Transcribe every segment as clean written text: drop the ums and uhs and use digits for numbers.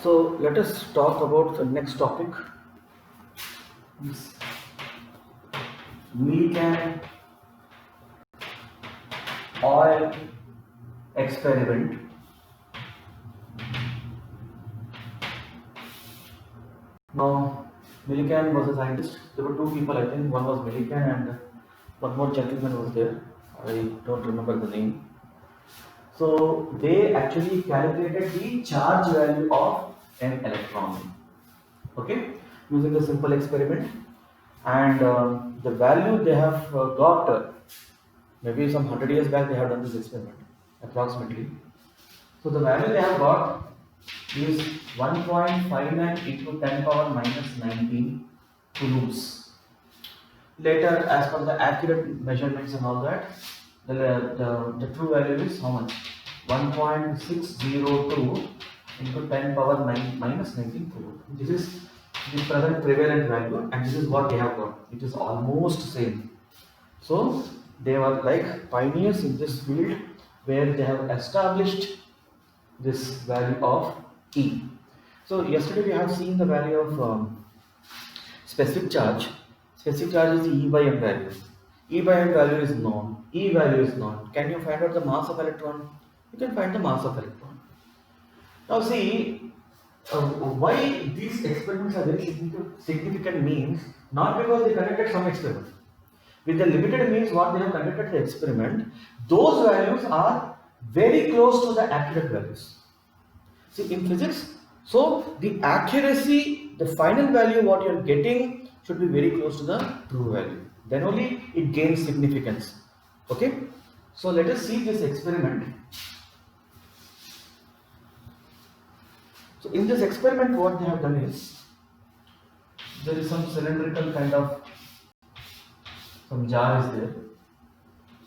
So let us talk about the next topic. This Millikan oil experiment. Now, Millikan was a scientist. There were two people, I think. One was Millikan and one more gentleman was there. I don't remember the name. So they actually calculated the charge value of an electron. Okay, using a simple experiment, and the value they have got. Maybe some 100 years back they have done this experiment, approximately. So the value they have got is 1.59 into 10 power minus 19 coulombs. Later, as per the accurate measurements and all that, the true value is how much? 1.602 into 10 power minus 19 coulomb. This is the present prevalent value, and this is what they have got. It is almost same. So they were like pioneers in this field where they have established this value of E. So yesterday we have seen the value of specific charge. Specific charge is the E by M value. E by M value is known. E value is known. Can you find out the mass of electron? You can find the mass of electron. Now see, why these experiments are very significant means not because they conducted some experiment. With the limited means what they have conducted the experiment, those values are very close to the accurate values. See, in physics, so the accuracy, the final value what you are getting should be very close to the true value. Then only it gains significance. Okay, so let us see this experiment. So in this experiment what they have done is, there is some cylindrical kind of some jar is there.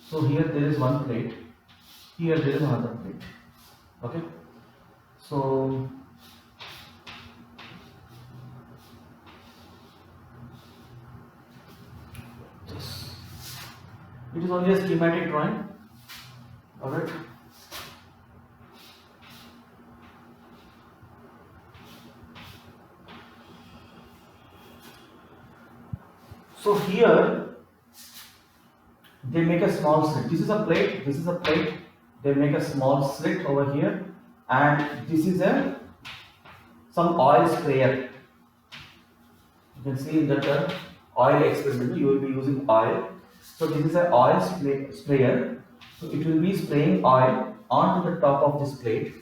So here there is one plate, here there is another plate. Okay, so this, it is only a schematic drawing. Alright. So here they make a small slit. This is a plate, this is a plate. They make a small slit over here, and this is some oil sprayer. You can see in the oil experiment you will be using oil. So this is an oil sprayer. So it will be spraying oil onto the top of this plate,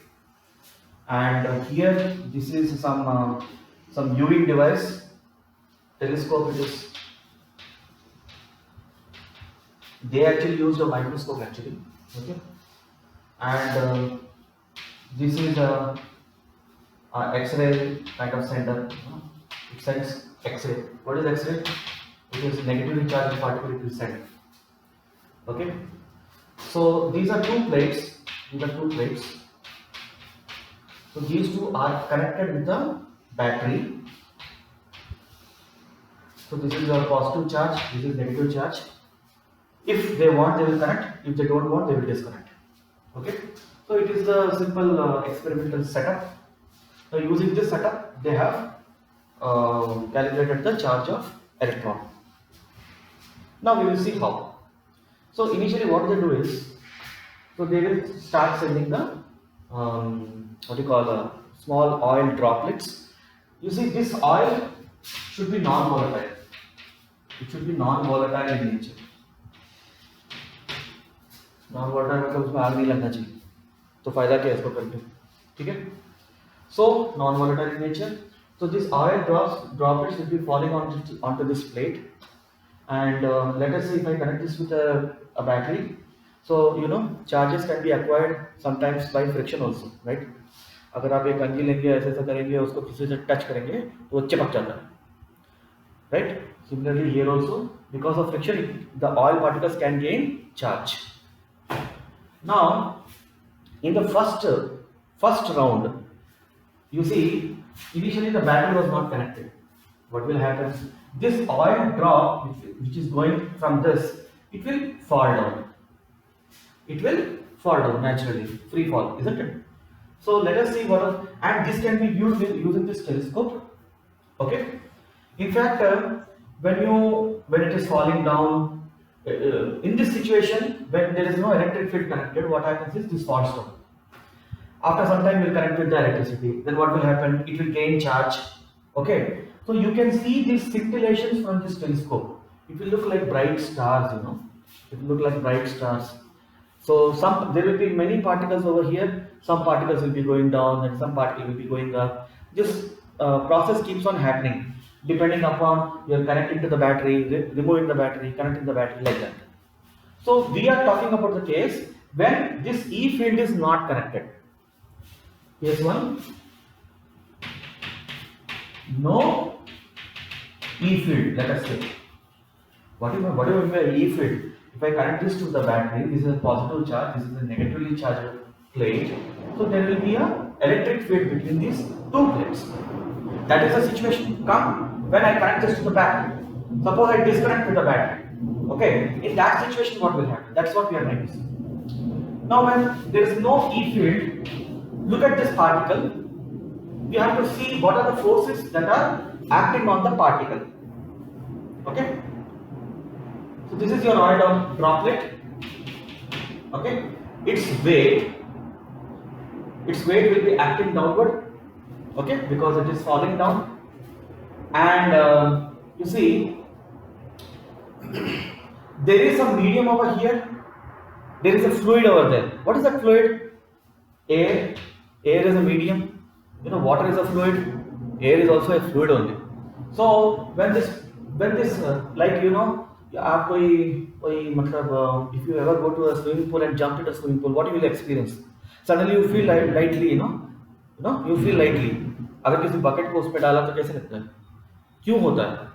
and here this is some viewing device, telescope. It is. They actually used a microscope actually. Okay, and this is a X-ray kind of center. It sends X-ray. What is X-ray? It is negatively charged particle. It will send. Okay, so these are two plates. These are two plates. So these two are connected with the battery. So this is your positive charge. This is negative charge. If they want, they will connect. If they don't want, they will disconnect. Okay. So it is a simple experimental setup. So using this setup, they have calculated the charge of electron. Now we will see how. So initially, what they do is, so they will start sending the small oil droplets. You see, this oil should be non-volatile. It should be non-volatile in nature. Non volatile मतलब उसमें आग नहीं लगना चाहिए, तो फायदा क्या है इसको करके? ठीक है. So non volatile in nature. So this oil droplets will be falling onto this plate, and let us say if I connect this with a battery. So you know charges can be acquired sometimes by friction also, right? अगर आप एक कंघी लेंगे ऐसे ऐसा करेंगे उसको किसी से टच करेंगे तो वो चिपक जाता है, right? Similarly here also because of friction the oil particles can gain charge. Now, in the first round, you see, initially the battery was not connected. What will happen? This oil drop, which is going from this, it will fall down. It will fall down naturally, free fall, isn't it? So let us see what are, and this can be viewed with using this telescope. Okay. In fact, when it is falling down, in this situation, when there is no electric field connected, what happens is this falls down. After some time, we'll connect with the electricity. Then what will happen? It will gain charge. Okay. So you can see these scintillations from this telescope. It will look like bright stars. It will look like bright stars. So there will be many particles over here. Some particles will be going down, and some particle will be going up. This process keeps on happening depending upon you're connecting to the battery, removing the battery, connecting the battery, like that. So we are talking about the case when this E field is not connected. Here's one. No E field, let us say. What do you mean by E field? If I connect this to the battery, this is a positive charge, this is a negatively charged plate. So there will be a electric field between these two plates. That is the situation. Come when I connect this to the battery. Suppose I disconnect with the battery. Okay, in that situation, what will happen? That's what we are trying to see. Now, when there is no E field, look at this particle. We have to see what are the forces that are acting on the particle. Okay. So this is your oil droplet. Okay. Its weight will be acting downward. Okay, because it is falling down. And you see, there is a medium over here. There is a fluid over there. What is that fluid? Air. Air is a medium. Water is a fluid. Air is also a fluid only. So when this आप कोई मतलब if you ever go to a swimming pool and jump into a swimming pool, what you will experience? Suddenly you feel lightly, you feel lightly. अगर किसी bucket को उसमें डाला तो कैसे लगता है? क्यों होता है?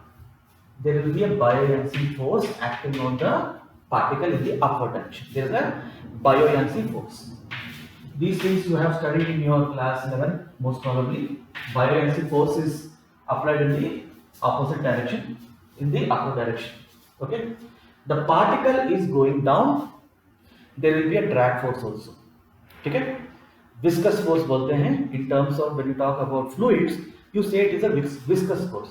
There will be a buoyancy force acting on the particle in the upward direction. There is a buoyancy force. These things you have studied in your class 11, most probably. Buoyancy force is applied in the opposite direction, in the upward direction. Okay, the particle is going down. There will be a drag force also. Okay, viscous force बोलते हैं. In terms of when you talk about fluids, you say it is a viscous force.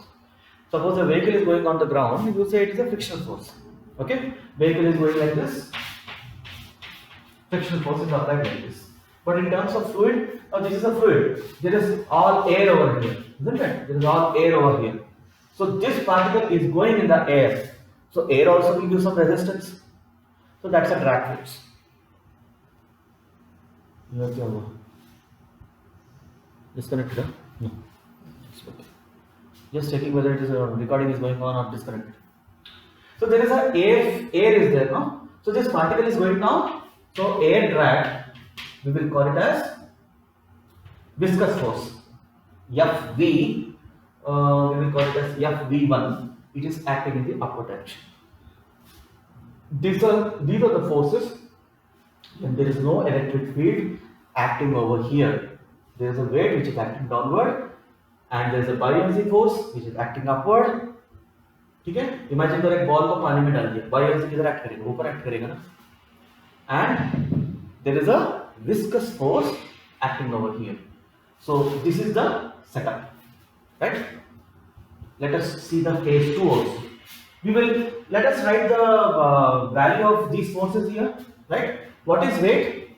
Suppose a vehicle is going on the ground, you say it is a frictional force. Okay, vehicle is going like this. Frictional force is applied like this. But in terms of fluid, now this is a fluid. There is all air over here, isn't it? There is all air over here. So this particle is going in the air. So air also will give some resistance. So that's a drag force. Disconnected? No. Just checking whether it is recording is going on or disconnected. So there is a air is there, no? So this particle is going down. So air drag, we will call it as viscous force. Fv, we will call it as Fv1. It is acting in the upward direction. These are the forces when there is no electric field acting over here. There is a weight which is acting downward, and there is a buoyancy force which is acting upward. ठीक है? Imagine करो एक ball को पानी में डाल दिया, buoyancy किधर एक्ट करेगा? ऊपर एक्ट करेगा ना? And there is a viscous force acting over here. So this is the setup, right? Let us see the case 2 also. Let us write the value of these forces here, right? What is weight?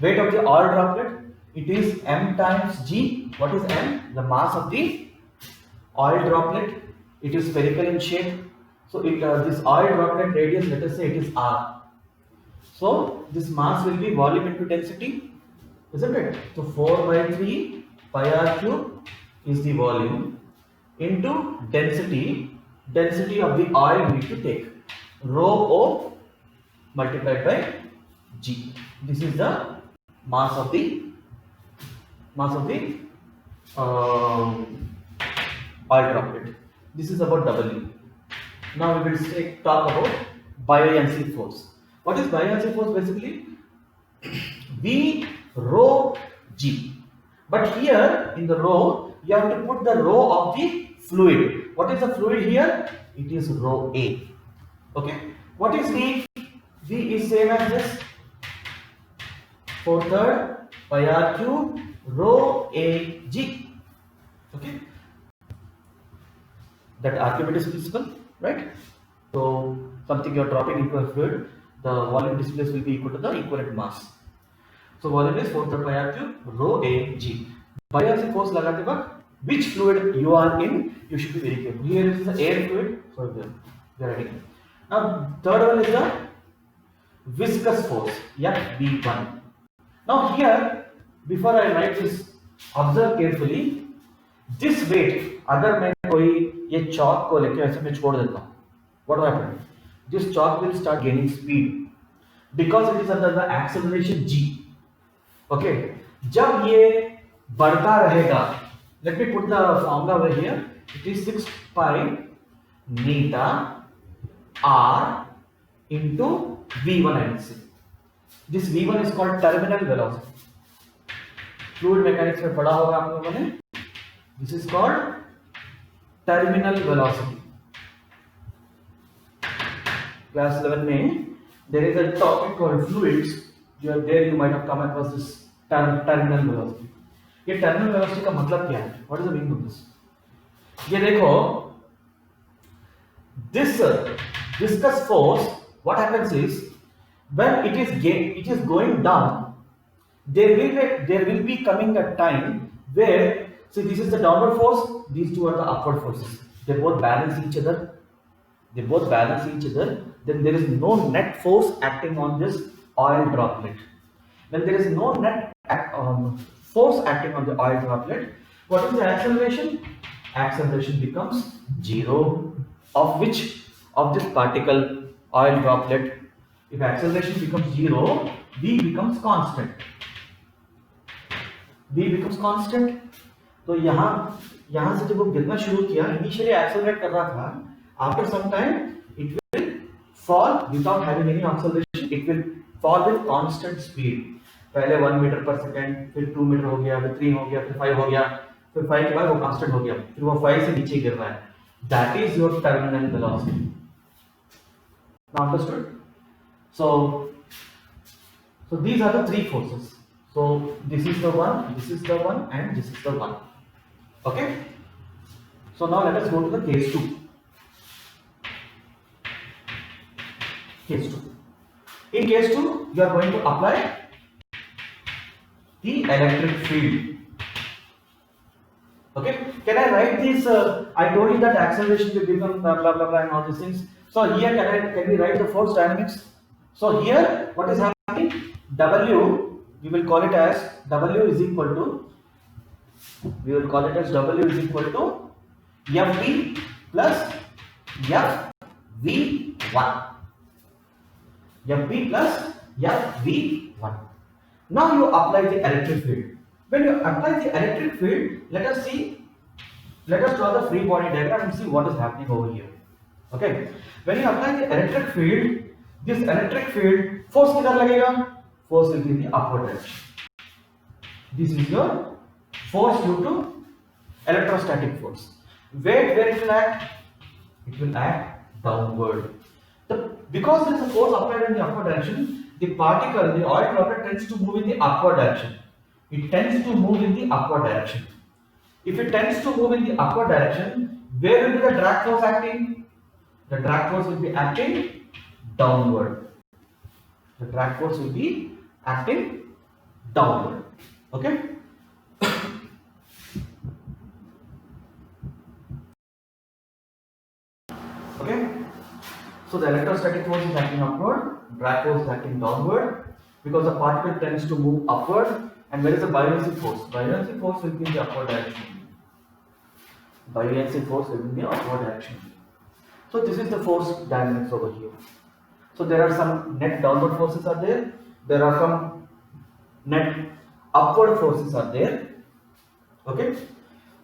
Weight of the oil droplet. It is m times g. What is m? The mass of the oil droplet. It is spherical in shape. So this oil droplet radius, let us say it is r. So this mass will be volume into density, isn't it? So 4 by 3 pi r cube is the volume into density of the oil we need to take. Rho O multiplied by G. This is the mass of the oil droplet. This is about W. Now we will talk about buoyancy force. What is buoyancy force basically? V rho G. But here in the rho, you have to put the rho of the fluid. What is the fluid here? It is rho A. Okay. What is V? V is same as this. 4/3 pi r cube rho a g. Okay, that Archimedes principle, right? So something you are dropping into a fluid, the volume displaced will be equal to the equivalent mass. So volume is 4 pi r cube rho a g. Buoyancy से force लगाते वक्त which fluid you are in, you should be very careful. Here is the air fluid, so we are writing. Now third one is the viscous force, V1. Now here, before I write this, observe carefully. This weight, अगर मैं कोई ये chalk को लेके ऐसे मैं छोड़ देता हूँ, what will happen? This chalk will start gaining speed because it is under the acceleration g. Okay, जब ये बढ़ता रहेगा, let me put the formula over here. It is 6 pi neta r into v1 and c. This v1 is called terminal velocity. Fluid mechanics में पढ़ा होगा आप लोगों ने. This is called terminal velocity. Class 11 में there is a topic called fluids. There you might have come across this terminal velocity. ये terminal velocity का मतलब क्या है? What is the meaning of this? ये देखो, this viscous force, what happens is when it is going down, there will be coming a time where, see, this is the downward force, these two are the upward forces. They both balance each other. Then there is no net force acting on this oil droplet. When there is no net force acting on the oil droplet, what is the acceleration? Acceleration becomes zero. Of which? Of this particle oil droplet. If acceleration becomes zero, v becomes constant. तो यहाँ से जब वो गिरना शुरू किया, initially accelerate कर रहा था, after some time it will fall without having any acceleration, it will fall with constant speed. पहले 1 मीटर पर सेकंड, फिर 2 मीटर हो गया, फिर 3 हो गया, फिर 5 हो गया, फिर 5 के बाद वो कांस्टेंट हो गया, फिर वो 5 से नीचे गिर रहा है. That is your terminal velocity. Now understood? So these are the three forces. So this is the one, this is the one, and this is the one. Okay. So now let us go to the case 2. Case 2. In case 2, you are going to apply the electric field. Okay. Can I write this? I told you that acceleration will become blah blah blah and all these things. So here can we write the force dynamics? So here what is happening? W, we will call it as W is equal to, FV plus FV1. FV plus FV1. Now you apply the electric field. When you apply the electric field, let us draw the free body diagram and see what is happening over here. Okay. When you apply the electric field, this electric field force किधर लगेगा? Force will be in the upward direction. This is your force due to electrostatic force. Where it will act? It will act downward. Because there is a force applied in the upward direction, the particle, the oil droplet tends to move in the upward direction. It tends to move in the upward direction. If it tends to move in the upward direction, where will be the drag force acting? The drag force will be acting downward. Okay. Okay. So the electrostatic force is acting upward, drag force is acting downward, because the particle tends to move upward. And where is the buoyancy force? Buoyancy force will be in the upward direction. So this is the force dynamics over here. So there are some net downward forces are there. There are some net upward forces are there. Okay.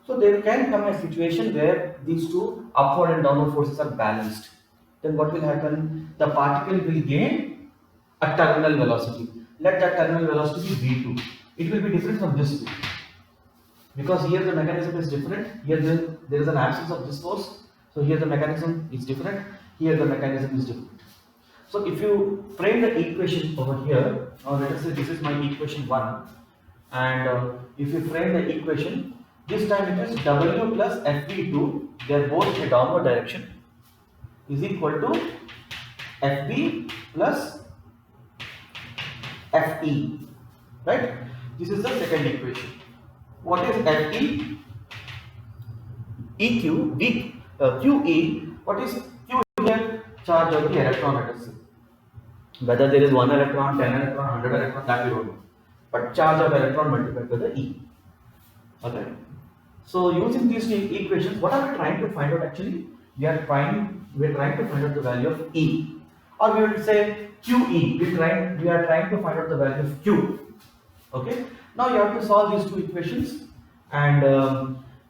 So there can come a situation where these two upward and downward forces are balanced. Then what will happen? The particle will gain a terminal velocity. Let that terminal velocity be v2. It will be different from this two. Because here the mechanism is different. Here there is an absence of this force. So here the mechanism is different. Here the mechanism is different. So if you frame the equation over here, or let us say this is my equation 1. and if you frame the equation, this time it is W plus FV2, they are both in a downward direction, is equal to FB plus FE, right? This is the second equation. What is FE? EQ, QE, what is Q here? Charge of the electron, let us say. Whether there is 1 electron, 10 electron, 100 electron, that we don't know. But charge of electron multiplied by the E. Okay. So using these two equations, what are we trying to find out actually? We are trying to find out the value of E. Or we will say QE. We are trying to find out the value of Q. Okay. Now you have to solve these two equations. And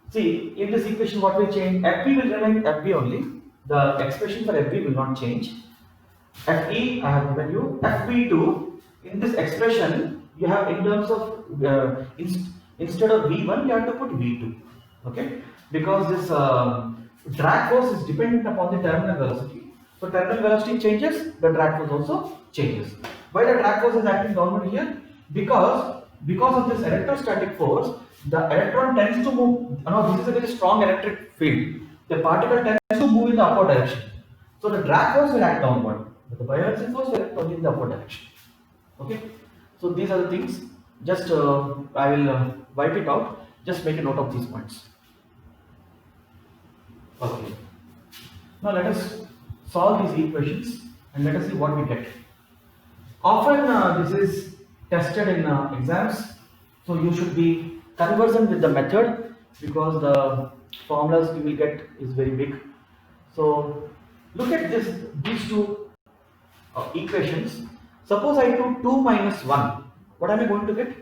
see, in this equation what will change? FB will remain FB only. The expression for FB will not change. FE I have given you. FB2, in this expression you have in terms of instead of V1 you have to put V2, okay, because this drag force is dependent upon the terminal velocity. So terminal velocity changes, the drag force also changes. Why the drag force is acting downward here? Because of this electrostatic force, the electron tends to move. This is a very strong electric field. The particle tends to move in the upward direction. So the drag force will act downward, but the bioenergy force will act only in the upward direction. Okay. So these are the things. Just I will wipe it out. Just make a note of these points. Okay. Now let us solve these equations and let us see what we get. Often this is tested in exams, so you should be conversant with the method because the formulas you will get is very big. So look at these two equations. Suppose I do 2 minus 1. What am I going to get?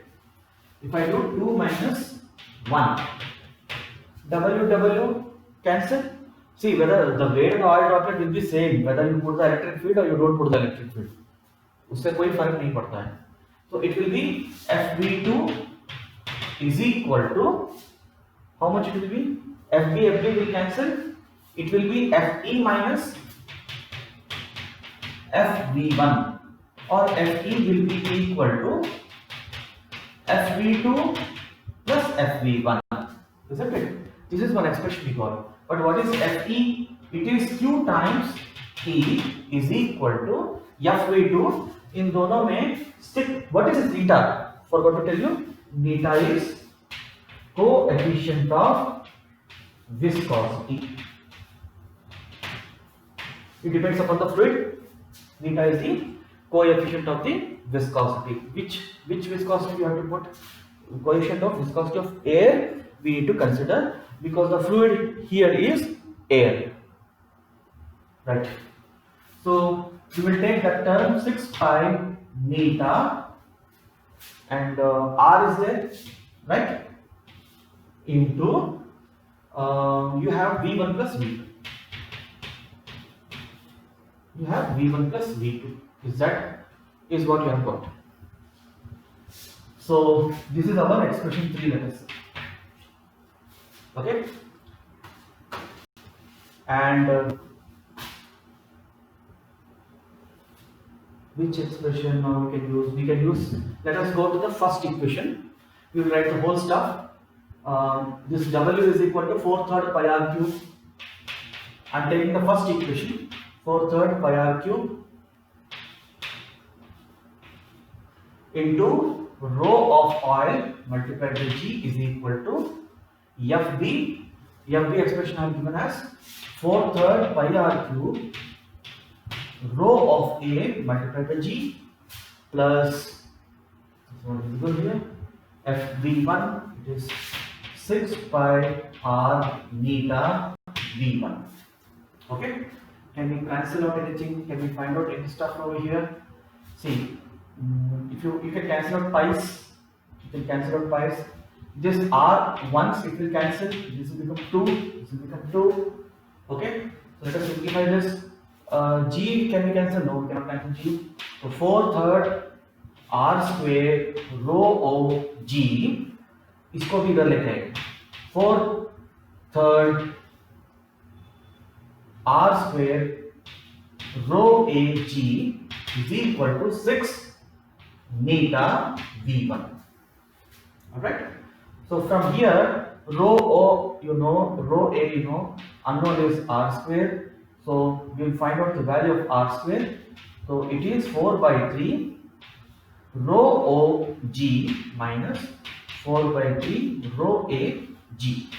If I do 2 minus 1, W cancel. See whether the weight of the oil droplet will be same whether you put the electric field or you don't put the electric field. उससे कोई फर्क नहीं पड़ता है. So it will be FV2 is equal to, how much it will be? FB will cancel. It will be FE minus FV1, or FE will be equal to FV2 plus FV1, isn't it? This is one expression we got. But what is FE? It is Q times E is equal to FV2. In दोनों में stick. What is theta? Forgot to tell you. Theta is coefficient of viscosity. It depends upon the fluid. Theta is the coefficient of the viscosity. Which viscosity you have to put? Coefficient of viscosity of air we need to consider because the fluid here is air, right? So we will take that term 6 pi neta and R is there, right? Into you have V1 plus V2. You have V1 plus V2. Is what you have got. So this is our expression 3, let us say. Okay. And which expression now we can use? We can use. Let us go to the first equation. We will write the whole stuff. This W is equal to 4/3 pi r cube. I am taking the first equation. 4/3 pi r cube into rho of oil multiplied by G is equal to FB. FB expression I have given as 4/3 pi r cube rho of A multiplied by G plus what is good here? FV1, it is 6 pi r neta V1. Okay. Can we cancel out anything? Can we find out any stuff over here? See, if you can cancel out pi's. You can cancel out pi's. This r once it will cancel. This will become 2. This will become 2. Okay. So let us simplify this. G can we cancel? No, we cannot cancel G. So 4/3 r square rho o G. इसको भी इधर लेते हैं. 4/3 r square rho a G is equal to 6 neta V1. Alright. So from here, rho O, rho A, unknown is r square. So we'll find out the value of r square. So it is 4 by 3 rho O G minus 4 by 3 rho A G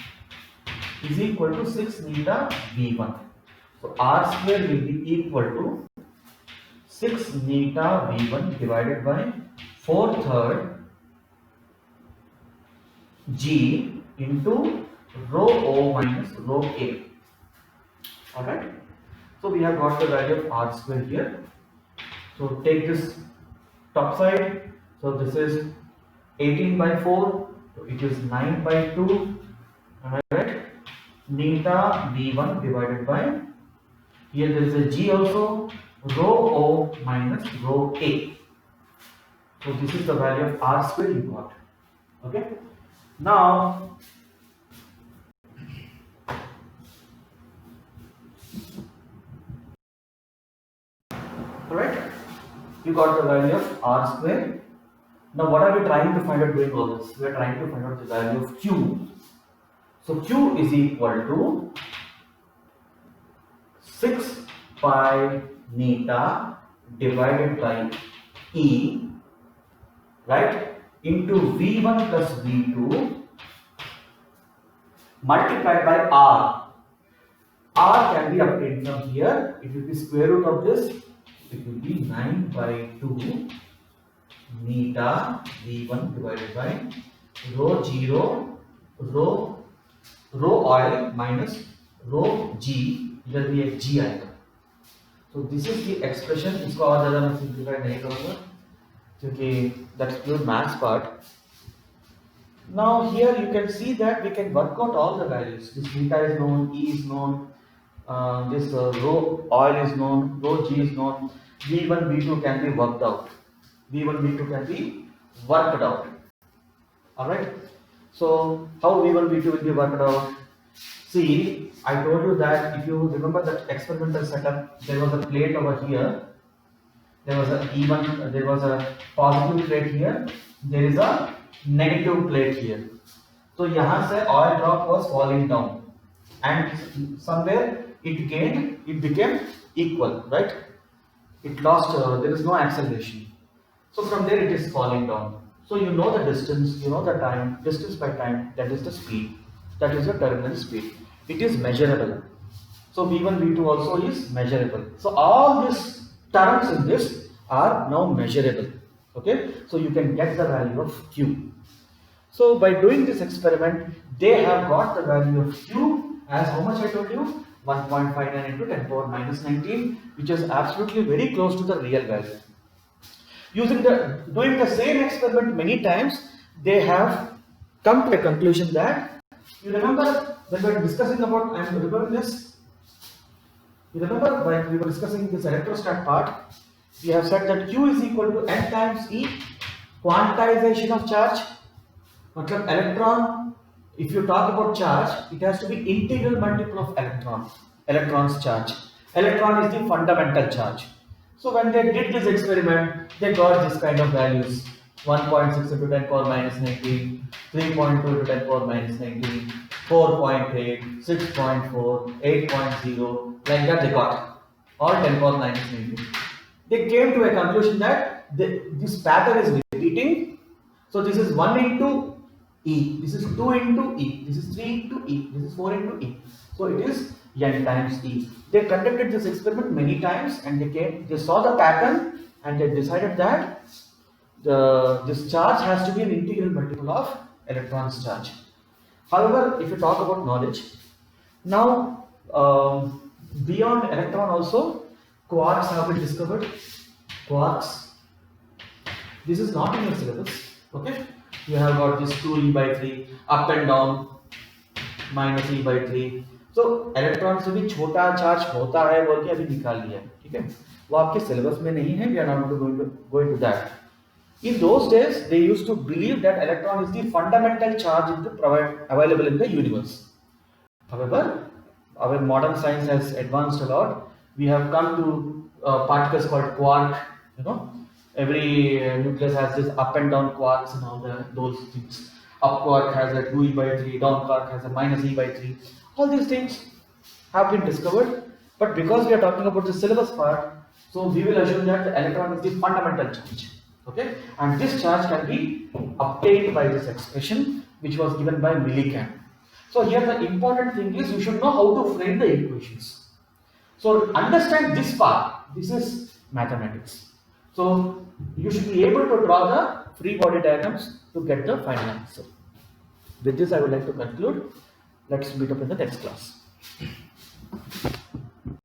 is equal to 6 neta V1. So r square will be equal to 6 neta V1 divided by 4/3 G into rho O minus rho A. Alright. So we have got the value of r square here. So take this top side. So this is 18 by 4. So it is 9 by 2. Alright. Neta V1 divided by, here there is a G also, rho O minus rho A. So this is the value of r square you got. Okay. Now, alright, you got the value of r square. Now what are we trying to find out doing all this? We are trying to find out the value of q. So q is equal to 6 pi neta divided by E, right, into V1 plus V2 multiplied by R. R can be obtained from here. It will be square root of this. It will be 9 by 2 neta V1 divided by rho 0 rho oil minus rho G. इधर भी एक G आएगा. So this is the expression. इसको और ज़्यादा मैं simplify नहीं करूँगा क्योंकि that's pure maths part. Now here you can see that we can work out all the values. This theta is known, E is known, this rho oil is known, rho G is known. V1, V2 can be worked out. V1, V2 can be worked out. Alright. So how V1, V2 will be worked out? See, I told you that if you remember that experimental setup, there was a plate over here. There was a positive plate here. There is a negative plate here. So यहाँ से oil drop was falling down, and somewhere it became equal, right? It lost. There is no acceleration. So from there it is falling down. So you know the distance, you know the time, distance by time. That is the speed. That is the terminal speed. It is measurable. So V1, V2 also is measurable. So all these terms in this are now measurable. Okay. So you can get the value of Q. So by doing this experiment, they have got the value of Q as how much I told you? 1.59 into 10 power minus 19, which is absolutely very close to the real value. Doing the same experiment many times, they have come to a conclusion that, you remember when we were discussing about, I am remembering this, you remember when we were discussing this electrostat part, we have said that Q is equal to N times E, quantization of charge. Matlab electron, if you talk about charge, it has to be integral multiple of electron's charge. Electron is the fundamental charge. So when they did this experiment, they got this kind of values: 1.6 into 10 power minus 19, 3.2 into 10 power minus 19, 4.8, 6.4, 8.0, like that they got, all 10 power minus 19. They came to a conclusion that this pattern is repeating. So this is 1 into E, this is 2 into E, this is 3 into E, this is 4 into E. So it is N times E. They conducted this experiment many times, and they saw the pattern, and they decided that this charge has to be an integral multiple of electron's charge. However, if you talk about knowledge, now beyond electron also, quarks have been discovered. Quarks. This is not in your syllabus. Okay. You have got this 2E by 3 up and down minus E by 3. So electron से भी छोटा charge होता है बोल के अभी निकाल लिया, ठीक है, वो आपके सिलेबस में नहीं है. We are not going to that. In those days, they used to believe that electron is the fundamental charge available in the universe. However, our modern science has advanced a lot. We have come to particles called quark. You know, every nucleus has this up and down quarks and all those things. up quark has a 2e by 3, down quark has a minus e by 3. All these things have been discovered, but because we are talking about the syllabus part, so we will assume that the electron is the fundamental charge. Okay, and this charge can be obtained by this expression which was given by Millikan. So here the important thing is you should know how to frame the equations. So understand this part. This is mathematics. So you should be able to draw the free body diagrams to get the final answer. With this I would like to conclude. Let's meet up in the next class.